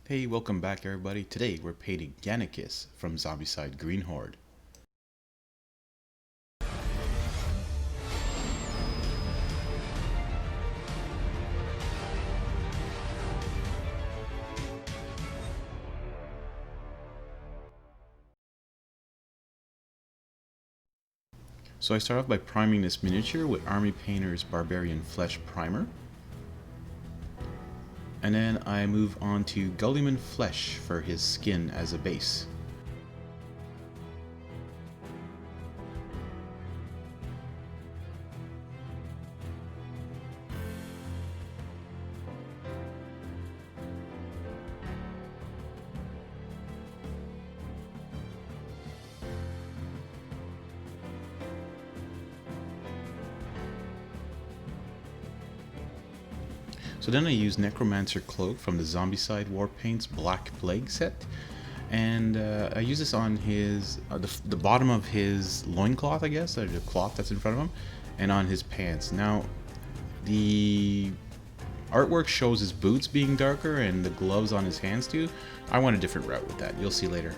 Hey, welcome back everybody. Today we're painting Gannicus from Zombicide Green Horde. So I start off by priming this miniature with Army Painter's Barbarian Flesh Primer. And then I move on to Gulliman Flesh for his skin as a base. So then I use Necromancer Cloak from the Zombicide Warpaint's Black Plague set. And I use this on his the bottom of his loincloth, I guess, or the cloth that's in front of him, and on his pants. Now, the artwork shows his boots being darker and the gloves on his hands too. I went a different route with that. You'll see later.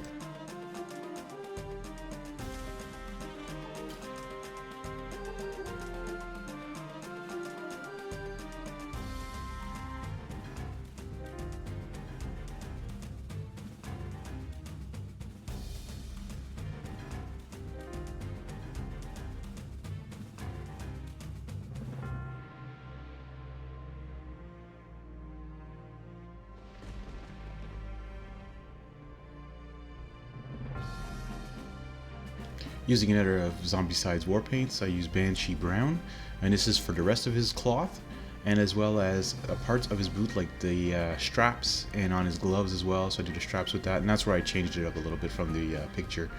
Using another of Zombicide's war paints, I use Banshee Brown, and this is for the rest of his cloth, and as well as parts of his boot, like the straps, and on his gloves as well. So I do the straps with that, and that's where I changed it up a little bit from the picture.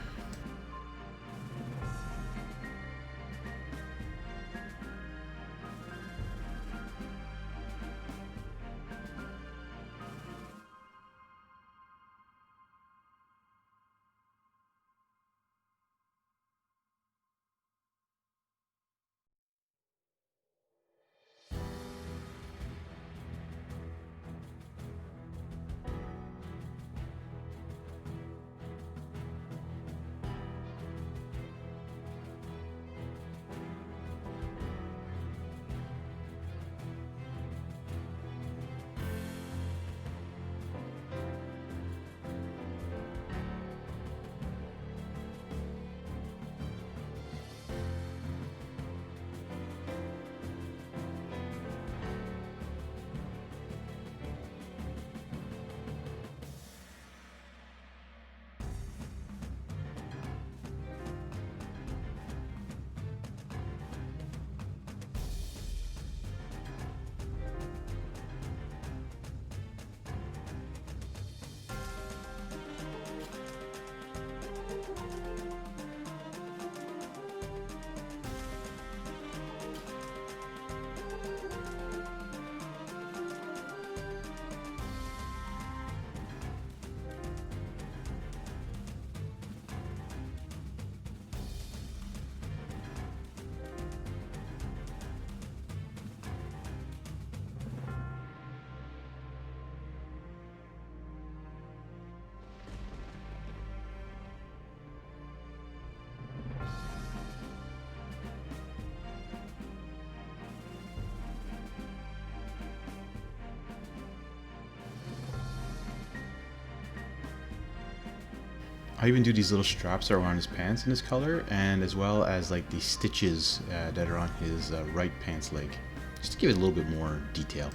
I even do these little straps around his pants in this color, and as well as like the stitches that are on his right pants leg, just to give it a little bit more detail.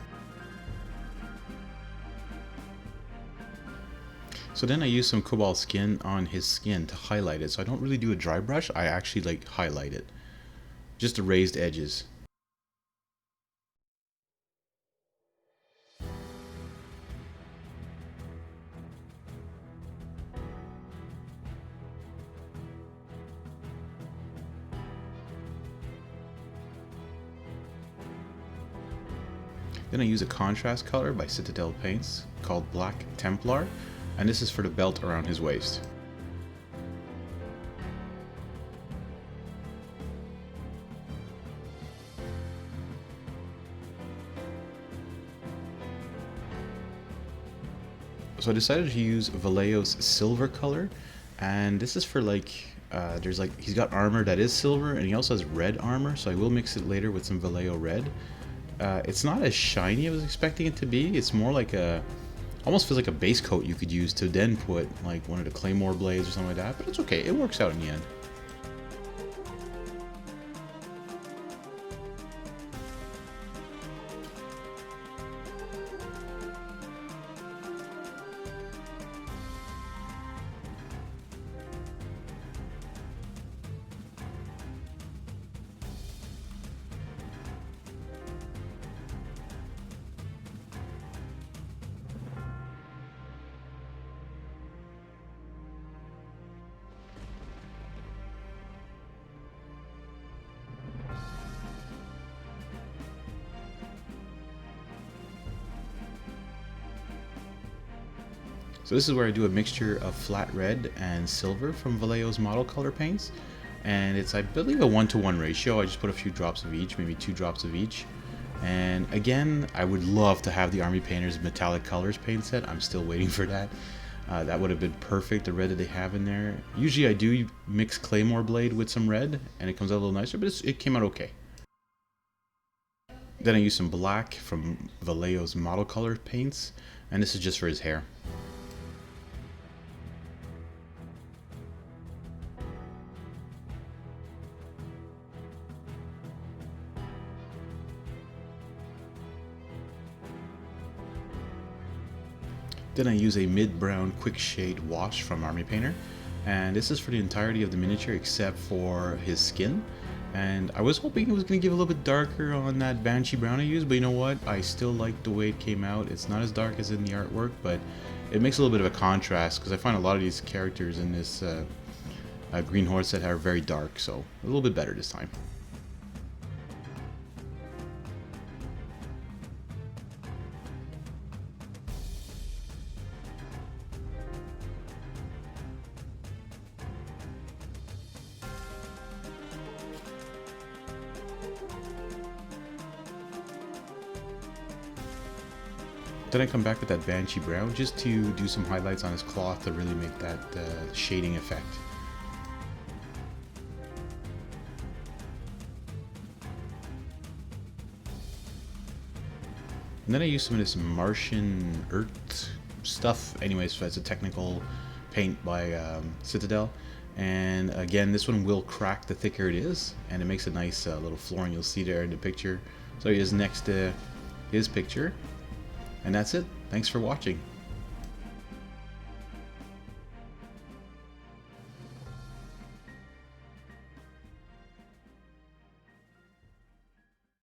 So then I use some cobalt skin on his skin to highlight it. So I don't really do a dry brush, I actually like highlight it. Just the raised edges. Then I use a contrast color by Citadel Paints called Black Templar, and this is for the belt around his waist. So I decided to use Vallejo's silver color, and this is for like, there's like, he's got armor that is silver, and he also has red armor, so I will mix it later with some Vallejo red. It's not as shiny as I was expecting it to be. It's more like a, almost feels like a base coat you could use to then put like one of the Claymore blades or something like that, but it's okay, it works out in the end. So this is where I do a mixture of flat red and silver from Vallejo's model color paints, and it's, I believe, a 1-to-1 ratio. I just put a few drops of each, maybe 2 drops of each. And again, I would love to have the Army Painters Metallic Colors paint set. I'm still waiting for that. That would have been perfect, the red that they have in there. Usually I do mix Claymore blade with some red and it comes out a little nicer, but it came out okay. Then I use some black from Vallejo's model color paints, and this is just for his hair. Then I use a mid-brown quick shade wash from Army Painter, and this is for the entirety of the miniature except for his skin. And I was hoping it was going to give a little bit darker on that Banshee brown I used, but you know what? I still like the way it came out. It's not as dark as in the artwork, but it makes a little bit of a contrast because I find a lot of these characters in this Green Horde set are very dark, so a little bit better this time. Then I come back with that Banshee brown just to do some highlights on his cloth to really make that shading effect. And then I use some of this Martian Earth stuff. Anyways, so it's a technical paint by Citadel. And again, this one will crack the thicker it is, and it makes a nice little flooring. You'll see there in the picture. So he is next to his picture. And that's it. Thanks for watching.